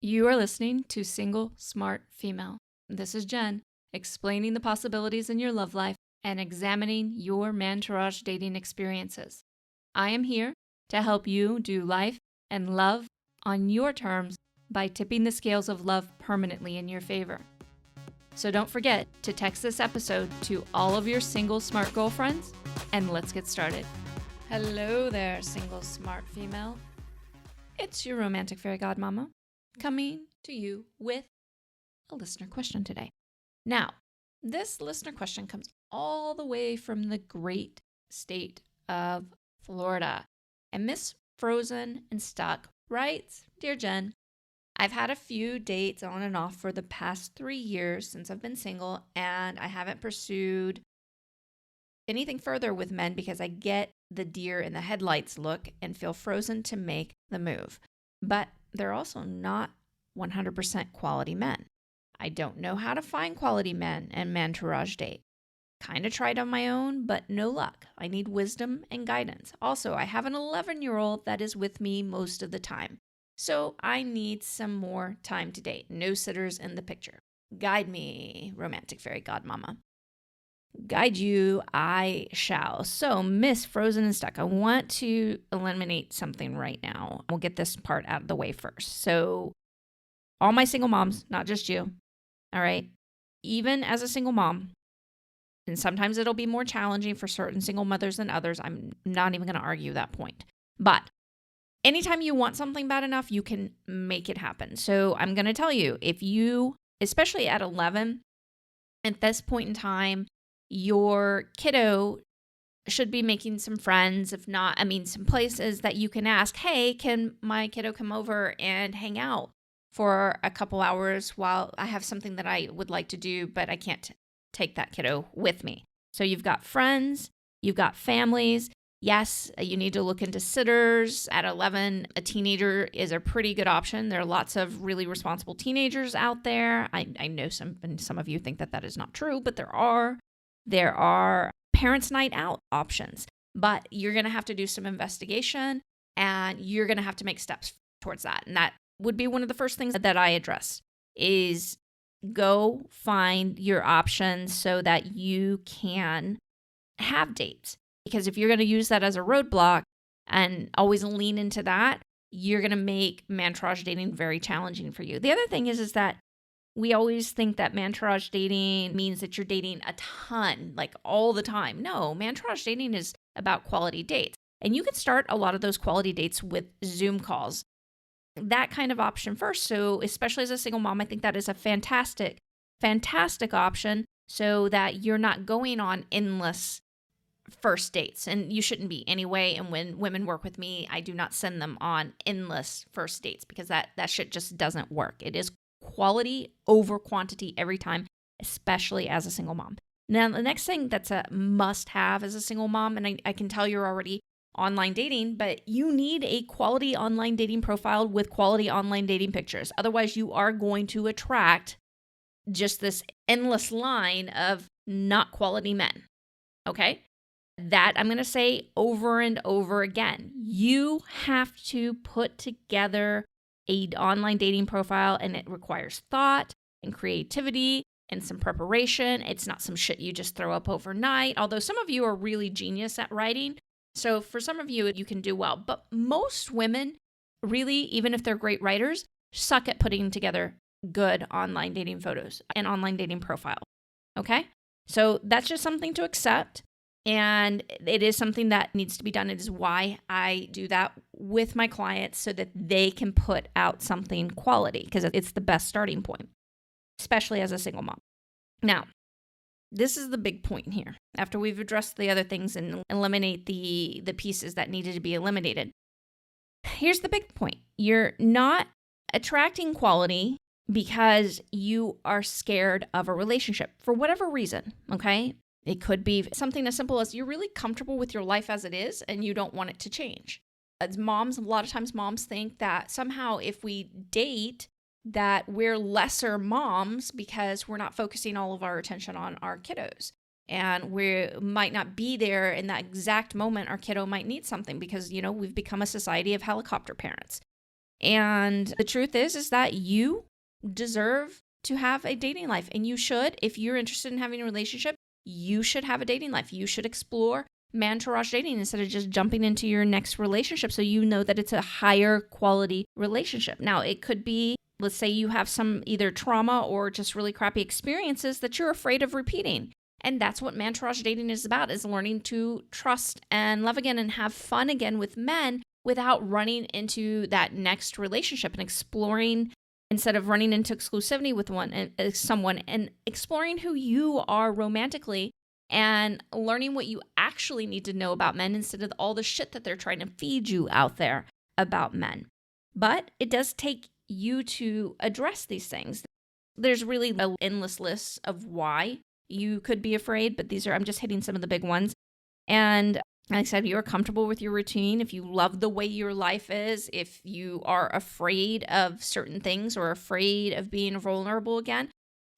You are listening to Single Smart Female. This is Jen, explaining the possibilities in your love life and examining your Mantourage dating experiences. I am here to help you do life and love on your terms by tipping the scales of love permanently in your favor. So don't forget to text this episode to all of your single smart girlfriends, and let's get started. Hello there, single smart female. It's your romantic fairy godmama, coming to you with a listener question today. Now, this listener question comes all the way from the great state of Florida. And Miss Frozen and Stuck writes, Dear Jen, I've had a few dates on and off for the past 3 years since I've been single, and I haven't pursued anything further with men because I get the deer in the headlights look and feel frozen to make the move. But they're also not 100% quality men. I don't know how to find quality men and Mantourage date. Kind of tried on my own, but no luck. I need wisdom and guidance. Also, I have an 11-year-old that is with me most of the time. So I need some more time to date. No sitters in the picture. Guide me, romantic fairy godmama. Guide you, I shall. So, Miss Frozen and Stuck, I want to eliminate something right now. We'll get this part out of the way first. So, all my single moms, not just you, all right? Even as a single mom, and sometimes it'll be more challenging for certain single mothers than others. I'm not even going to argue that point. But anytime you want something bad enough, you can make it happen. So, I'm going to tell you, if you, especially at 11, at this point in time, your kiddo should be making some friends, if not, some places that you can ask, hey, can my kiddo come over and hang out for a couple hours while I have something that I would like to do, but I can't take that kiddo with me. So you've got friends, you've got families. Yes, you need to look into sitters. At 11, a teenager is a pretty good option. There are lots of really responsible teenagers out there. I know some of you think that is not true, but there are. There are parents' night out options, but you're going to have to do some investigation and you're going to have to make steps towards that. And that would be one of the first things that I address is go find your options so that you can have dates. Because if you're going to use that as a roadblock and always lean into that, you're going to make Mantourage dating very challenging for you. The other thing is that we always think that Mantourage dating means that you're dating a ton, like all the time. No, Mantourage dating is about quality dates. And you can start a lot of those quality dates with Zoom calls. That kind of option first. So especially as a single mom, I think that is a fantastic, fantastic option so that you're not going on endless first dates. And you shouldn't be anyway. And when women work with me, I do not send them on endless first dates because that shit just doesn't work. It is quality over quantity every time, especially as a single mom. Now, the next thing that's a must-have as a single mom, and I can tell you're already online dating, but you need a quality online dating profile with quality online dating pictures. Otherwise, you are going to attract just this endless line of not quality men, okay? That I'm going to say over and over again. You have to put together an online dating profile, and it requires thought and creativity and some preparation. It's not some shit you just throw up overnight, although some of you are really genius at writing. So for some of you, you can do well. But most women, really, even if they're great writers, suck at putting together good online dating photos and online dating profile. Okay? So that's just something to accept. And it is something that needs to be done. It is why I do that with my clients so that they can put out something quality because it's the best starting point, especially as a single mom. Now, this is the big point here. After we've addressed the other things and eliminate the pieces that needed to be eliminated, here's the big point. You're not attracting quality because you are scared of a relationship for whatever reason, okay? It could be something as simple as you're really comfortable with your life as it is and you don't want it to change. As moms, a lot of times moms think that somehow if we date that we're lesser moms because we're not focusing all of our attention on our kiddos. And we might not be there in that exact moment our kiddo might need something because, we've become a society of helicopter parents. And the truth is that you deserve to have a dating life. And you should, if you're interested in having a relationship, you should have a dating life. You should explore Mantourage dating instead of just jumping into your next relationship, so you know that it's a higher quality relationship. Now, it could be, let's say you have some either trauma or just really crappy experiences that you're afraid of repeating. And that's what Mantourage dating is about, is learning to trust and love again and have fun again with men without running into that next relationship, and exploring, instead of running into exclusivity with someone, and exploring who you are romantically and learning what you actually need to know about men instead of all the shit that they're trying to feed you out there about men. But it does take you to address these things. There's really an endless list of why you could be afraid, but I'm just hitting some of the big ones. And like I said, you're comfortable with your routine, if you love the way your life is, if you are afraid of certain things or afraid of being vulnerable again.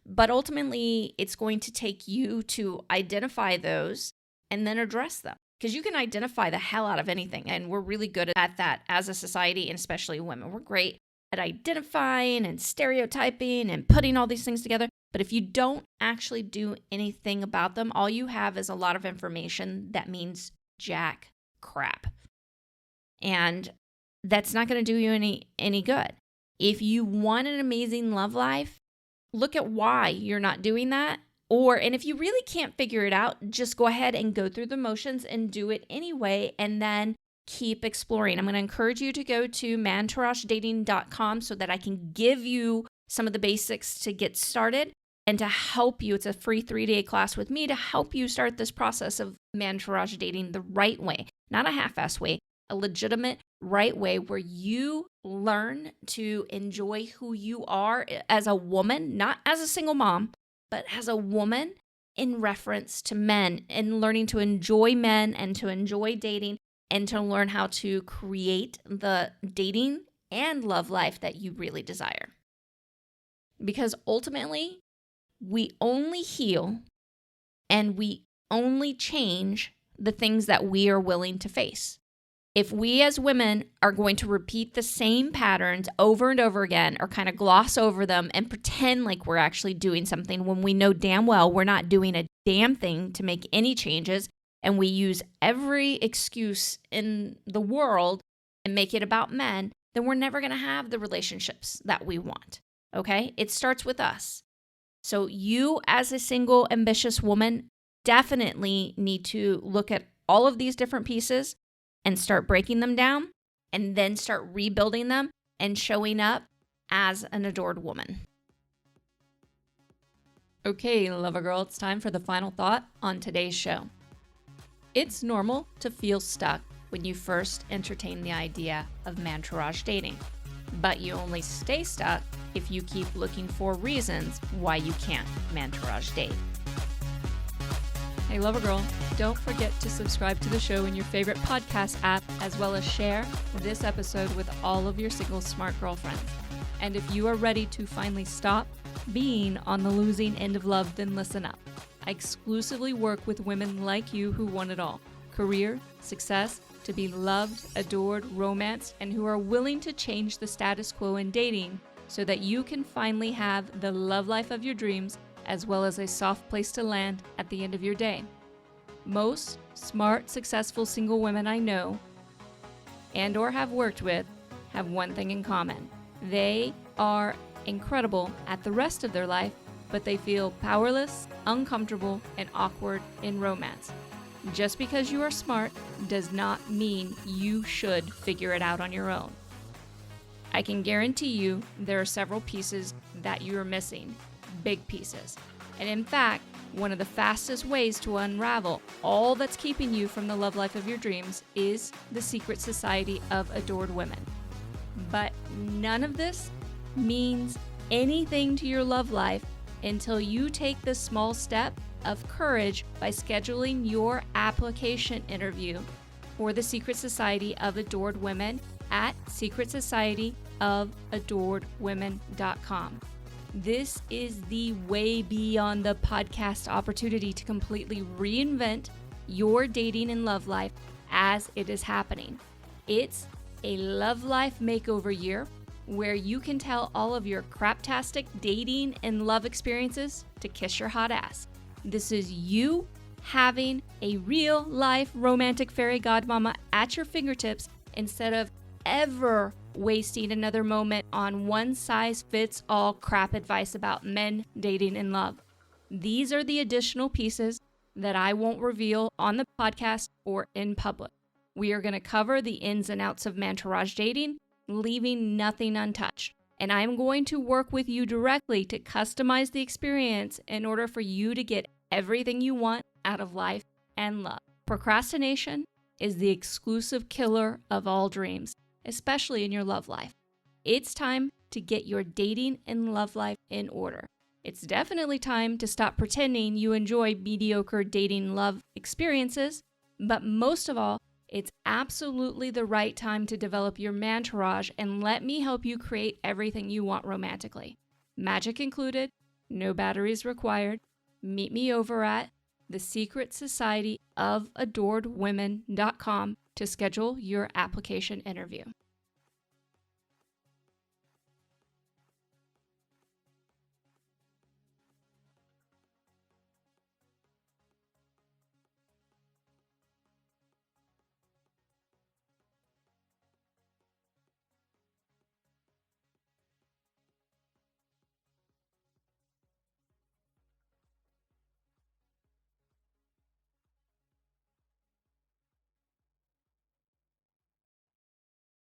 But ultimately, it's going to take you to identify those and then address them. Because you can identify the hell out of anything. And we're really good at that as a society, and especially women. We're great at identifying and stereotyping and putting all these things together. But if you don't actually do anything about them, all you have is a lot of information that means jack crap. And that's not going to do you any good. If you want an amazing love life, look at why you're not doing that. And if you really can't figure it out, just go ahead and go through the motions and do it anyway, and then keep exploring. I'm going to encourage you to go to mantouragedating.com so that I can give you some of the basics to get started and to help you. It's a free 3-day class with me to help you start this process of Mantourage dating the right way, not a half-ass way, a legitimate right way where you learn to enjoy who you are as a woman, not as a single mom, but as a woman in reference to men, and learning to enjoy men and to enjoy dating and to learn how to create the dating and love life that you really desire. Because ultimately, we only heal and we only change the things that we are willing to face. If we as women are going to repeat the same patterns over and over again, or kind of gloss over them and pretend like we're actually doing something when we know damn well we're not doing a damn thing to make any changes, and we use every excuse in the world and make it about men, then we're never going to have the relationships that we want, okay? It starts with us. So you, as a single, ambitious woman, definitely need to look at all of these different pieces and start breaking them down, and then start rebuilding them and showing up as an adored woman. Okay, lover girl, it's time for the final thought on today's show. It's normal to feel stuck when you first entertain the idea of Mantourage dating, but you only stay stuck if you keep looking for reasons why you can't Mantourage date. Hey, lover girl, don't forget to subscribe to the show in your favorite podcast app, as well as share this episode with all of your single smart girlfriends. And if you are ready to finally stop being on the losing end of love, then listen up. I exclusively work with women like you who want it all: career, success, to be loved, adored, romance, and who are willing to change the status quo in dating so that you can finally have the love life of your dreams, as well as a soft place to land at the end of your day. Most smart, successful single women I know and or have worked with have one thing in common. They are incredible at the rest of their life, but they feel powerless, uncomfortable, and awkward in romance. Just because you are smart does not mean you should figure it out on your own. I can guarantee you there are several pieces that you are missing. Big pieces. And in fact, one of the fastest ways to unravel all that's keeping you from the love life of your dreams is the secret society of adored women. But none of this means anything to your love life until you take the small step of courage by scheduling your application interview for the Secret Society of Adored Women at secretsocietyofAdoredwomen.com. This is the way beyond the podcast opportunity to completely reinvent your dating and love life as it is happening. It's a love life makeover year where you can tell all of your craptastic dating and love experiences to kiss your hot ass. This is you having a real life romantic fairy godmama at your fingertips instead of ever wasting another moment on one size fits all crap advice about men, dating, and love. These are the additional pieces that I won't reveal on the podcast or in public. We are going to cover the ins and outs of Mantourage dating, leaving nothing untouched. And I'm going to work with you directly to customize the experience in order for you to get everything you want out of life and love. Procrastination is the exclusive killer of all dreams, especially in your love life. It's time to get your dating and love life in order. It's definitely time to stop pretending you enjoy mediocre dating love experiences, but most of all, it's absolutely the right time to develop your Mantourage and let me help you create everything you want romantically. Magic included, no batteries required. Meet me over at thesecretsocietyofAdoredWomen.com to schedule your application interview.